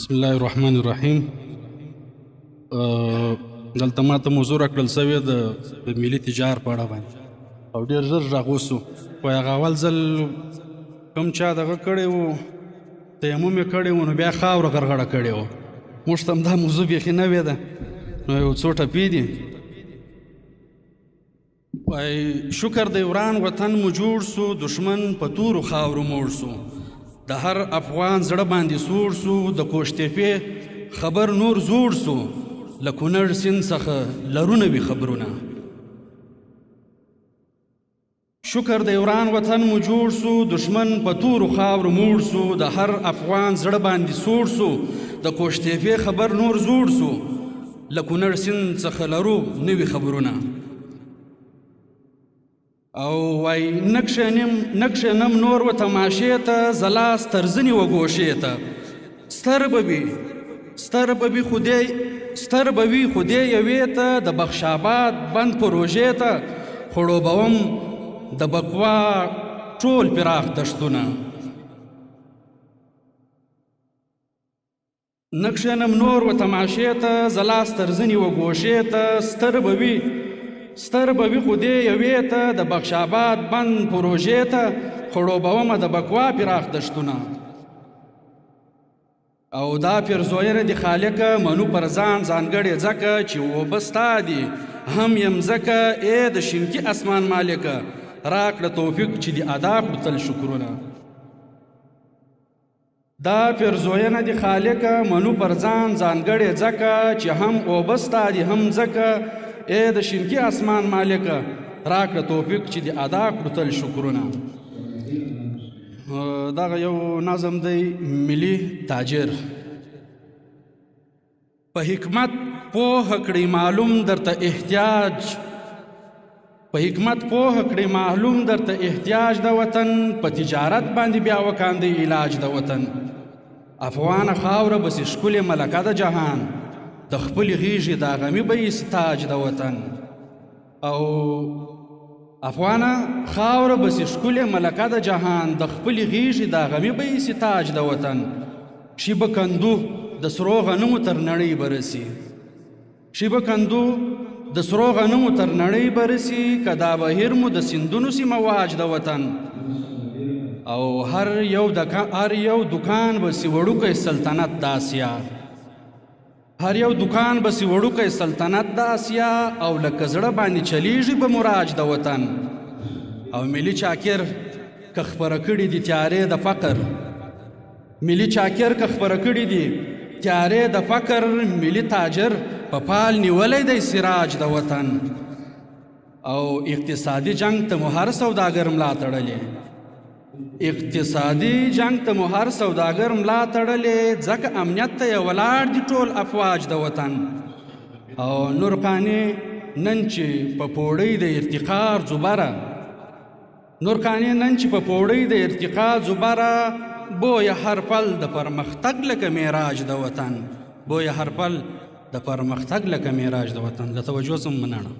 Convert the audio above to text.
بسم الله الرحمن الرحیم. دلته ماته موضوع راکړل سوې د ملي تجار په اړه باندې او ډېر ژر راغوڅو. وایي هغه اول ځل کوم چا دغه کړی و، تیمم یې کړی و، نو بیا خاوره غرغړه کړې وه. موږ ته هم دا موضوع بیخي نوې ده، نو یو څو ټپې دي. وایي شکر د وران وطن مو جوړ سو، دشمن په تورو خاورو موړ سو. د هر افغان زړه باندې سوړ سو، د کوشتېپې خبر نور زوړ سو. له کونړ سیند څخه لرونه وي خبرونه. شکر د وران وطن مو جوړ سو، دشمن په تورو خاورو موړ سو. د هر افغان زړه باندې سوړ سو، د کوشتېپې خبر نور زوړ سو. له کونړ سیند څخه لرو نوي خبرونه. او وای نکشنم نور و تماشې ته، زلاس ترزنی و گوشې ته. ستر بوي خودی یوې ته، د بخشاباد بند پروژې ته. خړوبوم د بکوا ټول پراخ دشتونه. نکشنم نور و تماشې ته، زلاس ترزنی و گوشې ته. ستر بوي خودی یوې ته، د بخشاباد بند پروژې ته. خړوبومه د بکوا پراخ دشتونه. او دا پیرزوینه د خالقه، منو پر ځان ځانګړې ځکه چې اوبه ستا دي هم یم ځکه. ای د شینکي اسمان مالکه، راکړه توفیق چې د ادا کړو تل شکرونه. دا پیرزوینه د خالقه، منو پر ځان ځانګړې ځکه چې هم اوبه ستا دي هم ځکه. ای د شینکي اسمان مالکه، راکړه توفیق چې د ادا کړو تل شکرونه. دغه یو نظم دی ملي تاجر. په حکمت پوه کړئ معلوم درته احتیاج، په حکمت پوه کړئ معلوم درته احتیاج د وطن. په تجارت باندې بیا وکاندئ علاج د وطن. افغانه خاوره بسې ښکلې ملکه د جهان، د خپلې غیږې دا غمي به یې تاج د وطن. او افغانه خاوره بسې ښکلې ملکه د جهان، د خپلې غیږې دا غمي به یې تاج د وطن. شي به کندو د سرو غنمو تر نړۍ به رسي، شي به کندو د سرو غنمو تر نړۍ به رسي. که دا بهیر مو د سیندونو سیمه واج د وطن. او هر یو دکان بسې وړوکی سلطنت د آسیا، هر یو دکان بسې وړوکی سلطنت د آسیا. او لکه زړه باندې چلیږي به مراج د وطن. او ملي چاکر که خپره کړي دي تیارې د فقر، ملي چاکر که خپره کړي دي تیارې د فقر. ملي تاجر په پال نیولی دی سراج د وطن. او اقتصادي جنگ ته مو هر سوداګر ملا تړلې، اقتصادي جنگ ته مو هر سوداګر ملا تړلې. ځکه امنیت ته یې ولاړ دي ټول افواج د وطن. او نورقانې نن چې په پوړۍ د ارتقا زبره، نورقانې نن چې په پوړۍ د ارتقا زبره. بویه هر پل د پرمختګ لکه معراج د وطن، بویه هر پل د پرمختګ لکه معراج د وطن. د توجه سم مننه.